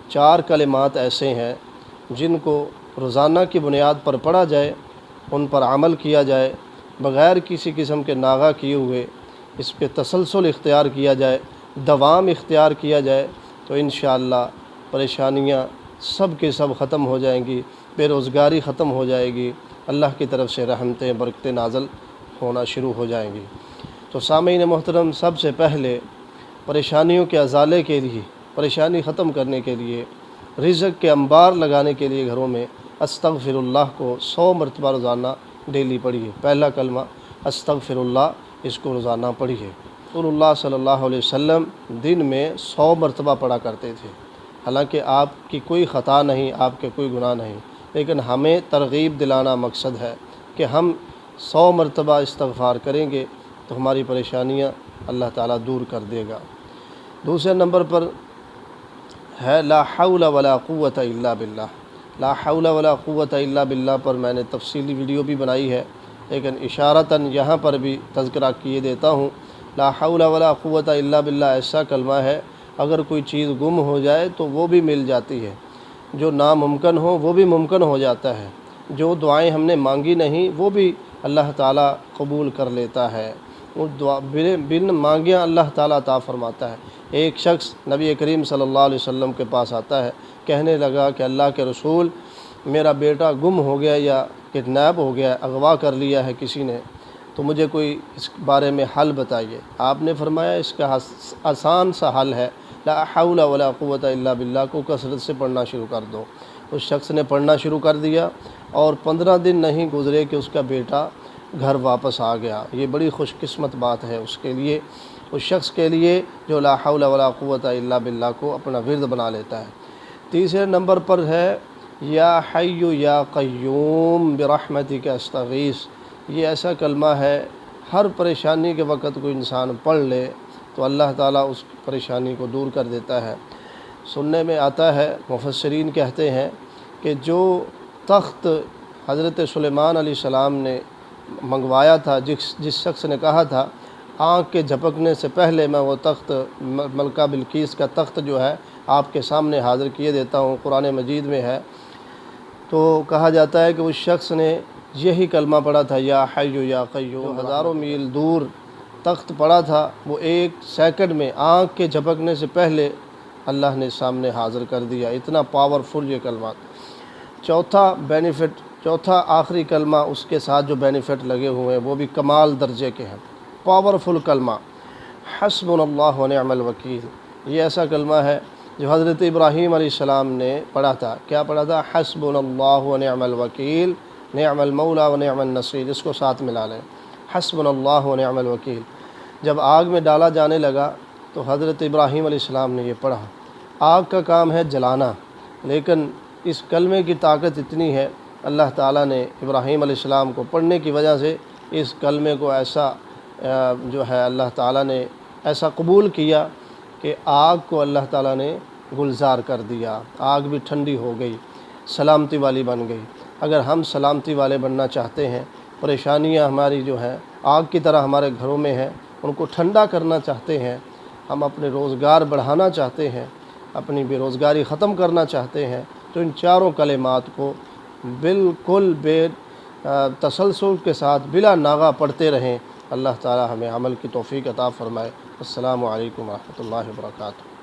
4 کلمات ایسے ہیں جن کو روزانہ کی بنیاد پر پڑھا جائے، ان پر عمل کیا جائے، بغیر کسی قسم کے ناغہ کیے ہوئے اس پہ تسلسل اختیار کیا جائے، دوام اختیار کیا جائے، تو انشاءاللہ پریشانیاں سب کے سب ختم ہو جائیں گی، بے روزگاری ختم ہو جائے گی، اللہ کی طرف سے رحمتیں برکتیں نازل ہونا شروع ہو جائیں گی۔ تو سامعین محترم، سب سے پہلے پریشانیوں کے ازالے کے لیے، پریشانی ختم کرنے کے لیے، رزق کے انبار لگانے کے لیے گھروں میں استغفر اللہ کو 100 مرتبہ روزانہ ڈیلی پڑھیے۔ پہلا کلمہ استغفر اللہ، اس کو روزانہ پڑھیے۔ رسول اللہ صلی اللہ علیہ وسلم دن میں 100 مرتبہ پڑھا کرتے تھے۔ حالانکہ آپ کی کوئی خطا نہیں، آپ کے کوئی گناہ نہیں، لیکن ہمیں ترغیب دلانا مقصد ہے کہ ہم 100 مرتبہ استغفار کریں گے تو ہماری پریشانیاں اللہ تعالیٰ دور کر دے گا۔ دوسرے نمبر پر ہے لا حول ولا قوت الا باللہ۔ لا حول ولا قوت الا باللہ پر میں نے تفصیلی ویڈیو بھی بنائی ہے، لیکن اشارتاً یہاں پر بھی تذکرہ کیے دیتا ہوں۔ لا حول ولا قوت الا باللہ ایسا کلمہ ہے، اگر کوئی چیز گم ہو جائے تو وہ بھی مل جاتی ہے، جو ناممکن ہو وہ بھی ممکن ہو جاتا ہے، جو دعائیں ہم نے مانگی نہیں وہ بھی اللہ تعالیٰ قبول کر لیتا ہے، وہ دعا بن مانگیاں اللہ تعالیٰ عطا فرماتا ہے۔ ایک شخص نبی کریم صلی اللہ علیہ وسلم کے پاس آتا ہے، کہنے لگا کہ اللہ کے رسول، میرا بیٹا گم ہو گیا یا کڈنیپ ہو گیا، اغوا کر لیا ہے کسی نے، تو مجھے کوئی اس بارے میں حل بتائیے۔ آپ نے فرمایا اس کا آسان سا حل ہے، لا حول ولا قوت الا باللہ کو کثرت سے پڑھنا شروع کر دو۔ اس شخص نے پڑھنا شروع کر دیا اور 15 دن نہیں گزرے کہ اس کا بیٹا گھر واپس آ گیا۔ یہ بڑی خوش قسمت بات ہے اس کے لیے، اس شخص کے لیے جو لا حول ولا قوت الا باللہ کو اپنا ورد بنا لیتا ہے۔ تیسرے نمبر پر ہے یا حی یا قیوم برحمتک استغیث۔ یہ ایسا کلمہ ہے، ہر پریشانی کے وقت کوئی انسان پڑھ لے تو اللہ تعالیٰ اس پریشانی کو دور کر دیتا ہے۔ سننے میں آتا ہے، مفسرین کہتے ہیں کہ جو تخت حضرت سلیمان علیہ السلام نے منگوایا تھا، جس شخص نے کہا تھا آنکھ کے جھپکنے سے پہلے میں وہ تخت، ملکہ بلقیس کا تخت جو ہے آپ کے سامنے حاضر کیے دیتا ہوں، قرآن مجید میں ہے، تو کہا جاتا ہے کہ اس شخص نے یہی کلمہ پڑھا تھا یا حی یا قیوم، ہزاروں میل دور تخت پڑا تھا، وہ 1 سیکنڈ میں آنکھ کے جھپکنے سے پہلے اللہ نے سامنے حاضر کر دیا۔ اتنا پاورفل یہ کلمات۔ چوتھا آخری کلمہ، اس کے ساتھ جو بینیفٹ لگے ہوئے ہیں وہ بھی کمال درجے کے ہیں، پاورفل کلمہ، حسبنا اللہ ونعم الوکیل۔ یہ ایسا کلمہ ہے جو حضرت ابراہیم علیہ السلام نے پڑھا تھا۔ کیا پڑھا تھا؟ حسبنا اللہ ونعم الوکیل، نعم المولا ونعم النصیر۔ اس کو ساتھ ملا لیں، حسبنا اللہ ونعم الوکیل۔ جب آگ میں ڈالا جانے لگا تو حضرت ابراہیم علیہ السلام نے یہ پڑھا۔ آگ کا کام ہے جلانا، لیکن اس کلمے کی طاقت اتنی ہے، اللہ تعالیٰ نے ابراہیم علیہ السلام کو پڑھنے کی وجہ سے اس کلمے کو ایسا جو ہے اللہ تعالیٰ نے ایسا قبول کیا کہ آگ کو اللہ تعالیٰ نے گلزار کر دیا، آگ بھی ٹھنڈی ہو گئی، سلامتی والی بن گئی۔ اگر ہم سلامتی والے بننا چاہتے ہیں، پریشانیاں ہماری جو ہیں آگ کی طرح ہمارے گھروں میں ہیں، ان کو ٹھنڈا کرنا چاہتے ہیں، ہم اپنے روزگار بڑھانا چاہتے ہیں، اپنی بے روزگاری ختم کرنا چاہتے ہیں، تو ان چاروں کلمات کو بالکل بے تسلسل کے ساتھ بلا ناغہ پڑھتے رہیں۔ اللہ تعالی ہمیں عمل کی توفیق عطا فرمائے۔ السلام علیکم ورحمۃ اللہ وبرکاتہ۔